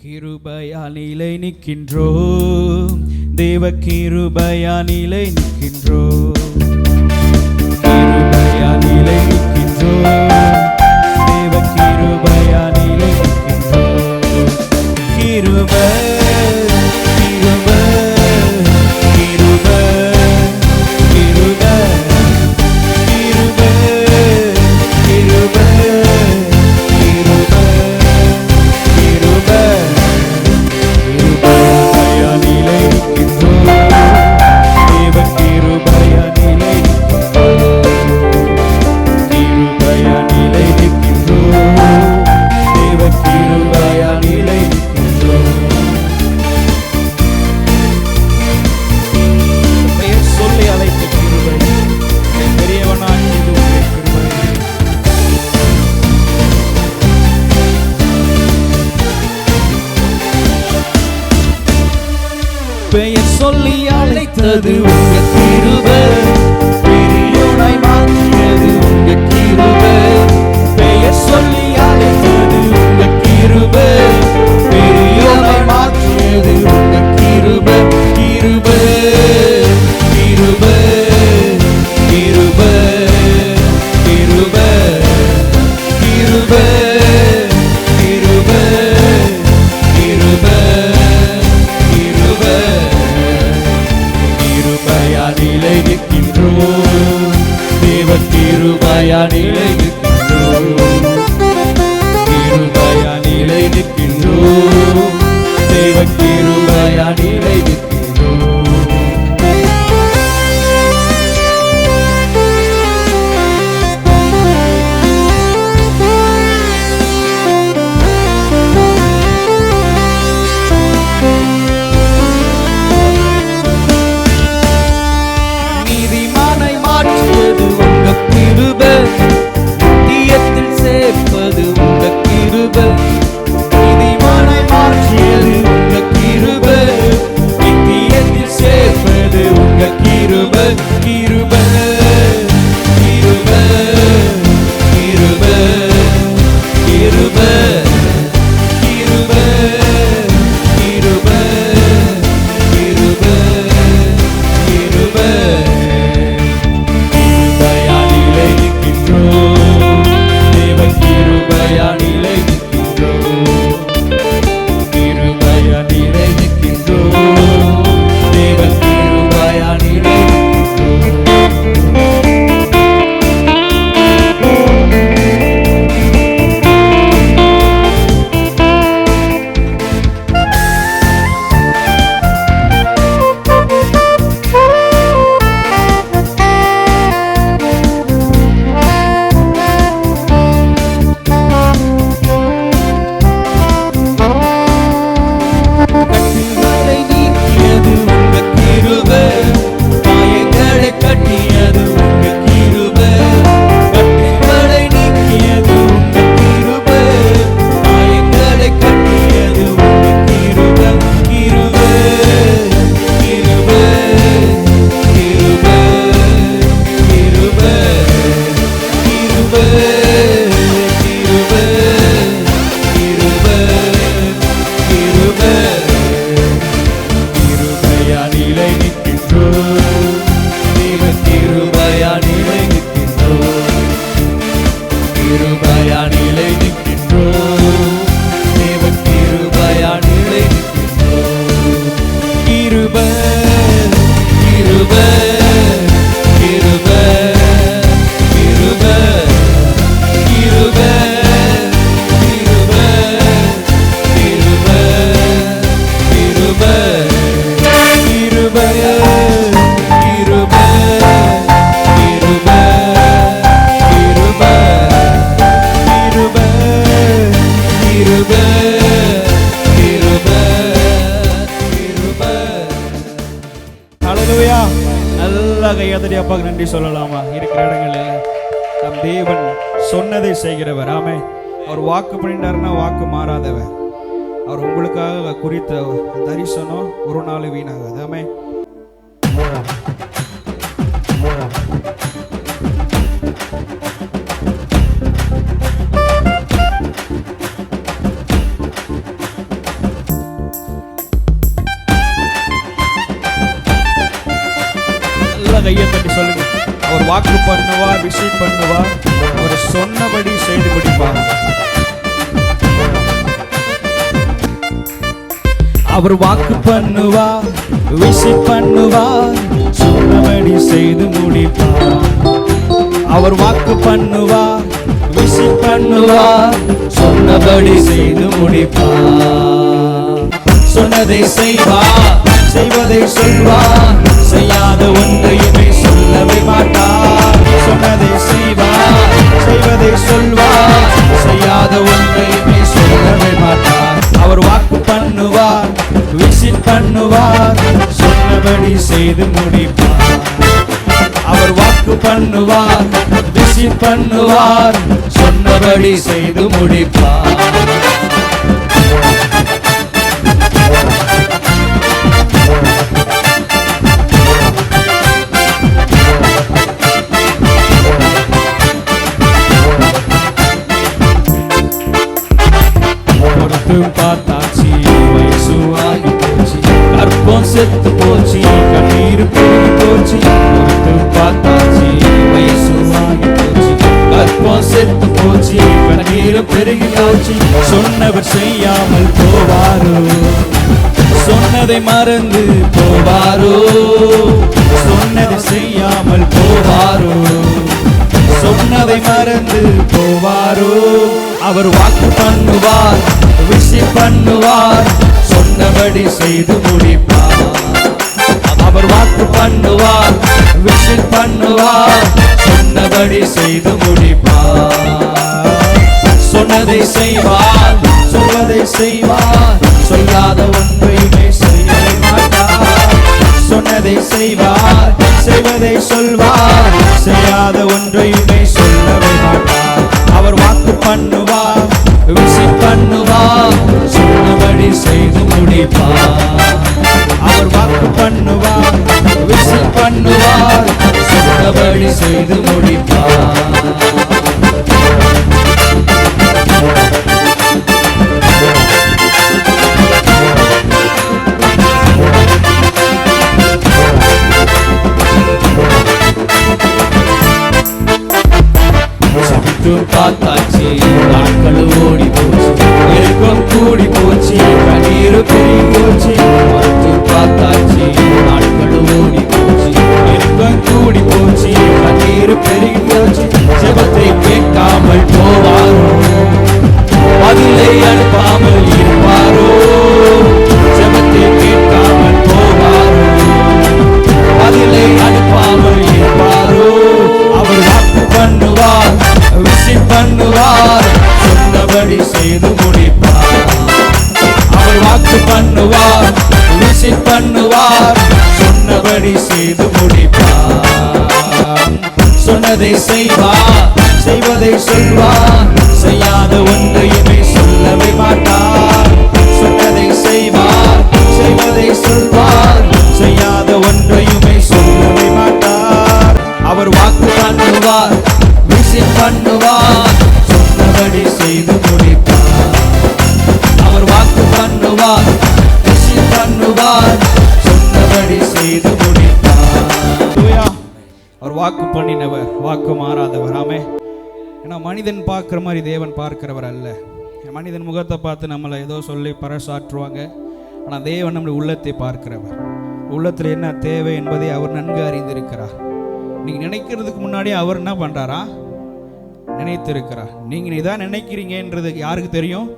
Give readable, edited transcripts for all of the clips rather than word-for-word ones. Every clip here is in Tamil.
கிருபையால் நிலை நிற்கின்றோம், தேவ கிருபையால் நிலை நிற்கின்றோம், கிருபையால் நிலை நிற்கின்றோம், தேவ கிருபையால் நிலை நிற்கின்றோம். கிருபை கிருபை கிருபை கிருபை கிருபை பெயர் சொல்லி அழைத்தது உங்க கிருபை, பெரியோனாய் மாற்றியது உங்க கிருபை. பெயர் சொல்லி அழைத்தது உங்க கிருபை, பெரியோனாய் மாற்றியது உங்க கிருபை. கிருபை கிருபை கிருபை கிருபை கிருபை கிருபை கிருபை கிருபையால் நிலை நிற்கின்றோம், தேவ கிருபையால் நிலை நிற்கின்றோம், கிருபையால் நிலை நிற்கின்றோம், தேவ கிருபையால் நிலை நிற்கின்றோம். நித்தியத்தில் சேர்ப்பது உங்க கிருபை, நீதிமானாய் மாற்றியது உங்க கிருபை, நித்தியத்தில் சேர்ப்பது உங்க கிருபை. கிருபை கிருபை கிருபை கிருபை கிருபை கிருபை கிருபை கிருபை தேவ கிருபையால் நிலை நிற்கின்றோம், கிருபையால் நிலை நிற்கின்றோம், தேவ கிருபையால் நிலை அப்பாவுக்கு நன்றி சொல்லலாமா? இருக்கிற இடங்களில் நம் தேவன் சொன்னதை செய்கிறவர். ஆமே, அவர் வாக்கு பண்ணிட்டாருன்னா வாக்கு மாறாதவர். அவர் உங்களுக்காக குறித்த தரிசனம் ஒரு நாள் வீணாகாது. ஆமே. கையை தட்டி சொல்லுங்க. அவர் வாக்கு பண்ணுவார், விசிட் பண்ணுவார், அவர் சொன்னபடி செய்து முடிப்பார். அவர் வாக்கு பண்ணுவார், விசிட் பண்ணுவார், சொன்னபடி செய்து முடிப்பார். அவர் வாக்கு பண்ணுவார், விசிட் பண்ணுவார், சொன்னபடி செய்து முடிப்பார். சொன்னதை செய்வார், செய்வதை சொல்வார், செய்யாத ஒன்றையுமே சொல்லவே மாட்டார். சொன்னதை செய்வார், செய்வதை சொல்வார், செய்யாத ஒன்றையுமே சொல்லவே மாட்டார். அவர் வாக்கு பண்ணுவார், விசிட் பண்ணுவார், சொன்னபடி செய்து முடிப்பார். அவர் வாக்கு பண்ணுவார், விசிட் பண்ணுவார், சொன்னபடி செய்து முடிப்பார். பார்த்தாச்சு, வயசுவாகி போச்சு, கற்பம் செத்து போச்சு, கண்ணீர் பெருகி போச்சு. பார்த்தாச்சு, வயசுவாகி போச்சு, கற்பம் செத்து போச்சு, கண்ணீர் பெருகி போச்சு. சொன்னவர் செய்யாமல் போவாரோ, சொன்னதை மறந்து போவாரோ, சொன்னதை செய்யாமல் போவாரோ, சொன்னதை மறந்து போவாரோ. அவர் வாக்கு பண்ணுவார், விசிட் பண்ணுவார், சொன்னபடி செய்து முடிப்பார். அவர் வாக்கு பண்ணுவார், விசிட் பண்ணுவார், சொன்னபடி செய்து முடிப்பார். சொன்னதை செய்வார், சொல்வதை செய்வார், சொல்லாத ஒன்றையுமே செய்யவே மாட்டார். சொன்னதை செய்வார், செய்வதை சொல்வார், செய்யாத ஒன்றையுமே சொல்லவே மாட்டார். அவர் வாக்கு பண்ணுவார், விசிட் பண்ணுவார், சொன்னபடி செய்து முடிப்பார். அவர் வாக்கு பண்ணுவார், விசிட் பண்ணுவார், சொன்னபடி செய்து முடிப்பார். பார்த்தாச்சு, நாட்கள் ஓடி போச்சு, நெருக்கம் கூடி போச்சு, கண்ணீர் பெருகி போச்சு. பார்த்தாச்சு, நாட்கள் ஓடி போச்சு, நெருக்கம் கூடி போச்சு, கண்ணீர் பெருகி போச்சு. ஜெபத்தை கேட்காமல் போவாரோ, பதிலை அனுப்பாமல் இருப்பாரோ. ஜெபத்தை கேட்காமல் போவாரோ, பதிலை அனுப்பாமல் இருப்பாரோ. அவர் வாக்கு பண்ணுவார், விசிட் பண்ணுவார், சொன்னபடி செய்து முடிப்பார். அவர் வாக்கு பண்ணுவார், விசிட் பண்ணுவார், சொன்னபடி செய்து முடிப்பார். சொன்னதை செய்வார், செய்வதை சொல்வார், செய்யாத ஒன்றையுமே சொல்லவே மாட்டார். சொன்னதை செய்வார், செய்வதை சொல்வார், செய்யாத ஒன்றையுமே சொல்லவே மாட்டார். அவர் வாக்கு பண்ணுவார், விசிட் பண்ணுவார், சொன்னபடி செய்து முடிப்பார். அவர் வாக்கு பண்ணுவார், விசிட் பண்ணுவார், சொன்னபடி செய்து முடிப்பார். அவர் வாக்கு பண்ணினவர், வாக்கு மாறாதவர். ஆமே. ஏன்னா மனிதன் பார்க்குற மாதிரி தேவன் பார்க்கிறவர் அல்ல. மனிதன் முகத்தை பார்த்து நம்மளை ஏதோ சொல்லி பறைசாற்றுவாங்க. ஆனால் தேவன் நம்முடைய உள்ளத்தை பார்க்கிறவர். உள்ளத்தில் என்ன தேவை என்பதை அவர் நன்கு அறிந்திருக்கிறார். நீங்கள் நினைக்கிறதுக்கு முன்னாடியே அவர் என்ன பண்ணுறாரா? நினைத்திருக்கிறார். நீங்கள் இதான் நினைக்கிறீங்கன்றது யாருக்கு தெரியும்?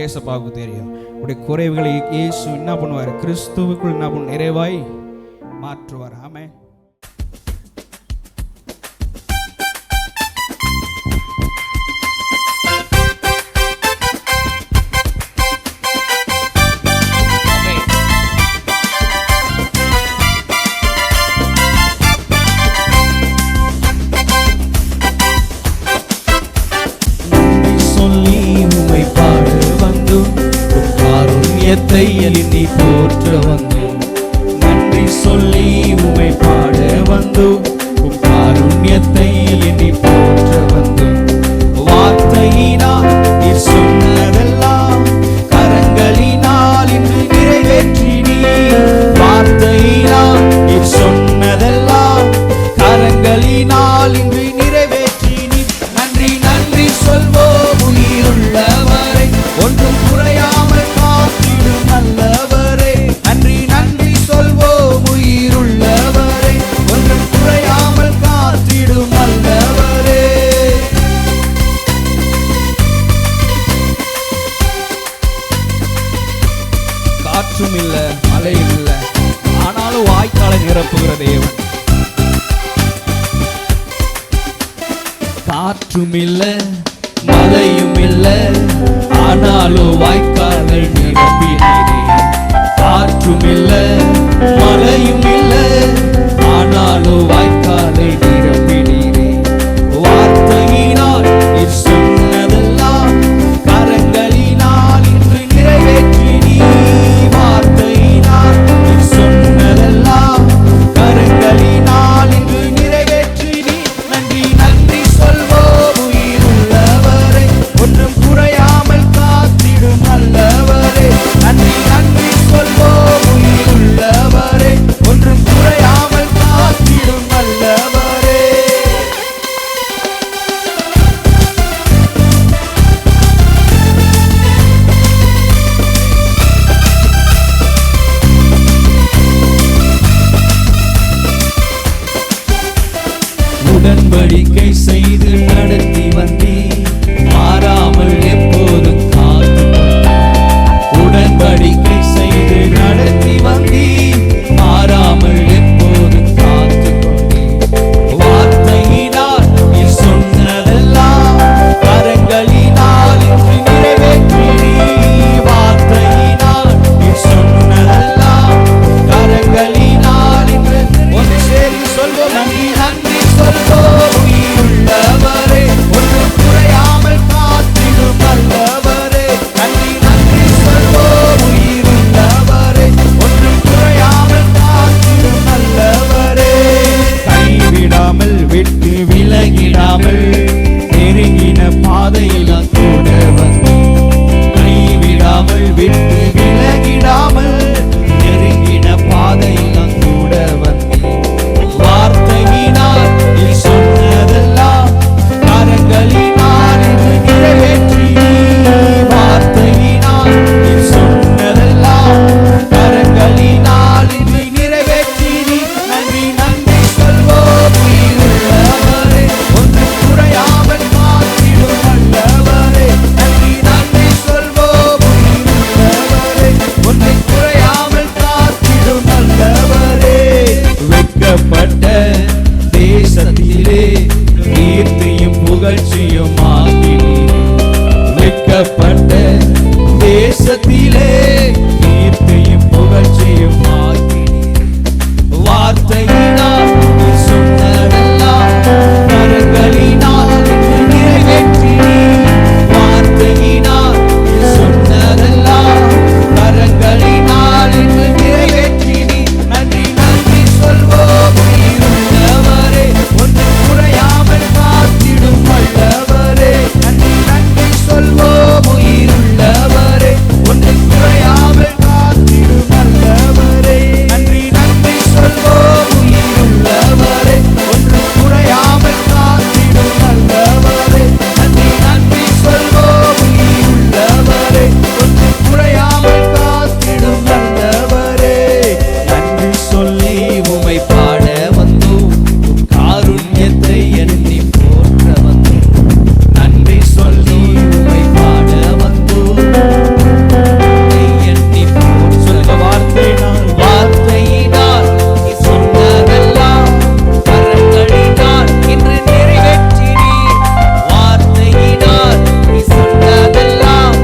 ஏசப்பாவுக்கு தெரியும். உடைய குறைவுகளை இயேசு என்ன பண்ணுவார்? கிறிஸ்துவுக்குள் என்ன பண்ணுவார்? நிறைவாய் மாற்றுவார். ஆமென். எண்ணி போற்ற வந்தோம், நன்றி சொல்லி உமை பாட வந்தோம், உம் காருண்யத்தை எண்ணி போற்ற வந்தோம். வார்த்தையினால் நீர் சொன்னதெல்லாம் கரங்களினால் இன்று நிறைவேற்றினீர். வார்த்தையினால் நீர் சொன்னதெல்லாம் காற்றும் இல்ல, மழையும் இல்ல, ஆனாலும் வாய்க்காலை நிரப்புகிற தேவன். காற்றும் இல்ல, மழையும் இல்ல, ஆனாலும் வாய்க்காலை நிரப்பினீரே. காற்றும் இல்ல, மழையும் இல்ல, ஆனாலும் வாய்க்காலை நிரப்பினீரே. வார்த்தையினால் நீர் சொன்னதெல்லாம் கரங்களினால் இன்று நிறைவேற்றினீ. வார்த்தையினால் நீர் சொன்னதெல்லாம் கரங்களினால் இன்று நிறைவேற்றினீ. நன்றி நன்றி சொல்வோம் உயிருள்ளவரே, ஒன்றும் குறையாமல் காத்திடும் நல்லவரே. நன்றி நன்றி சொல்வோம் உயிருள்ளவரே, ஒன்றும் குறையாமல் காத்திடும் நல்லவரே. உடன்படிக்கை செய்து நடத்தி வந்தீ, மாறாமல் எப்போதும் காத்து கொண்டீர். உடன்படிக்கை செய்து நடத்தி வந்தீ, மாறாமல் எப்போதும் காத்து கொண்டீர். வார்த்தையினால் நீர் சொன்னதெல்லாம் கரங்களினால் இன்று நிறைவேற்றினீ. வார்த்தையினால் நீர் சொன்னதெல்லாம் கரங்களினால் இன்று ஒன்று சேர்ந்து சொல்வோம். நன்றி நன்றி சொல்வோம் உயிருள்ளவரே, ஒன்றும் குறையாமல் காத்திடும் நல்லவரே. நன்றி நன்றி சொல்வோம் உயிருள்ளவரே, ஒன்றும் குறையாமல் காத்திடும் நல்லவரே. கைவிடாமல் விட்டு விலகிடாமல் நெருங்கின பாதையில் நான் கூட வந்தேன். கைவிடாமல் விட்டு விலகிடாமல் நெருங்கின பாதையில் நான் கூட வந்தேன். வார்த்தையினால் நீ சொன்னதெல்லாம் கரங்களினால் இன்று நிறைவேற்றினீ. வார்த்தையினால் நீ சொன்னதெல்லாம் கரங்களினால் இன்று நிறைவேற்றினீ. நன்றி நன்றி சொல்வோம் உயிருள்ளவரே, ஒன்றும் குறையாமல் காத்திடும் நல்லவரே. நன்றி நன்றி சொல்வோம் உயிருள்ளவரே, ஒன்றும் குறையாமல் காத்திடும் நல்லவரே. வெட்கப்பட்ட தேசத்திலே கீர்த்தியும் புகழ்ச்சியும் ஆக்கினீரே. வெட்கப்பட்ட தேசத்திலே கீர்த்தியும் புகழ்ச்சியும் ஆக்கினீரே. வார்த்தையினால் நீ சொன்னதெல்லாம் கரங்களினால் இன்று நிறைவேற்றினீ. வார்த்தையினால் நீ சொன்னதெல்லாம் கரங்களினால் இன்று நிறைவேற்றினீ. நன்றி நன்றி சொல்வோம் உயிருள்ளவரே, ஒன்றும் குறையாமல் காத்திடும் நல்லவரே. நன்றி நன்றி சொல்வோம் உயிருள்ளவரே, ஒன்றும் குறையாமல் காத்திடும் நல்லவரே. நன்றி நன்றி சொல்வோம் உயிருள்ளவரே, ஒன்றும் குறையாமல் காத்திடும் நல்லவரே. நன்றி நன்றி சொல்வோம் உயிருள்ளவரே, ஒன்றும் குறையாமல் காத்திடும் நல்லவரே. நன்றி சொல்லி உமை பாட வந்தோம், உம் காருண்யத்தை எண்ணி போற்ற வந்தோம். நன்றி சொல்லி உமை பாட வந்தோம், உம்மை எண்ணி போற்ற. சொல்லுங்க, வார்த்தையினால் வார்த்தையினால் நீ சொன்னதெல்லாம் கரங்களினால் இன்று நிறைவேற்றினீ. வார்த்தையினால் நீ சொன்னதெல்லாம்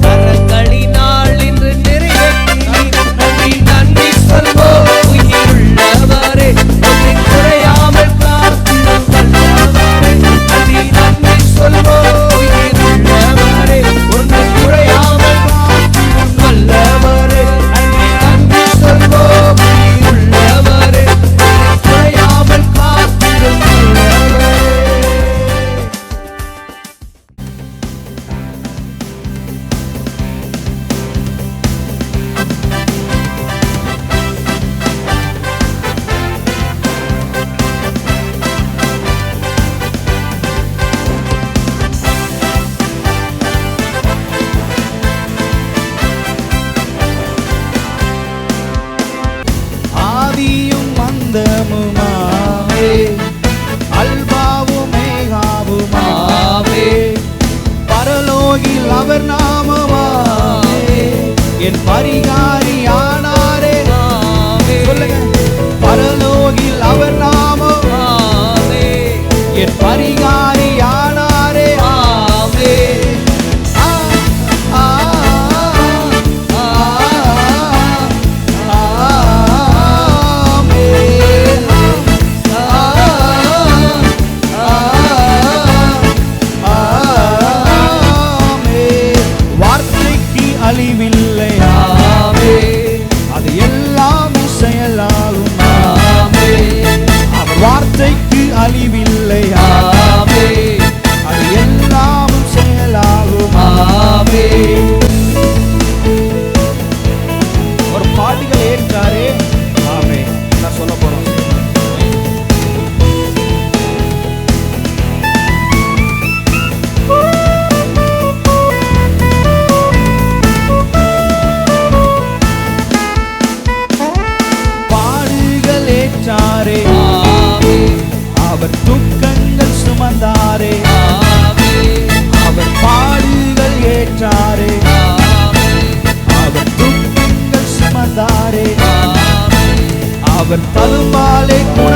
கரங்களினால் இன்று நிறைவேற்றினீ. நன்றி நன்றி சொல்வோம் உயிருள்ளவரே, ஒன்றும் குறையாமல் காத்திடும் நல்லவரே. நன்றி நன்றி சொல்வோம் உயிருள்ளவரே, ஒன்றும் குறையாமல் காத்திடும் நல்லவரே. நன்றி நன்றி சொல்வோம் உயிருள்ளவரே, ஒன்றும் குறையாமல் காத்திடும் நல்லவரே. ஆதியும் அந்தமுமாவே, அல்பாவும் மேகாவுமாவே, பரலோகில் அவர் நாமமாவே, என் பரிகாரியா சொல்லுங்க. பரலோகில் அவர் நாமம் என் பரிகாரியானாரே. வார்த்தைக்கு அழிவில்லை, அது எல்லாம் செயலாகும். அவர் வார்த்தைக்கு அழிவில்லை, அது எல்லாம் செயலாகும். ஒரு பாட்டுகள் ஏற்றாரே. ஆமே நான் சொல்ல போறோம். பாடுகள் ஏற்றாரே, அவர் துக்கங்கள் சுமந்தாரே. அவர் பாடுகள் ஏற்றாரே, அவர் துக்கங்கள் சுமந்தாரே. அவர் தழும்பாலே குண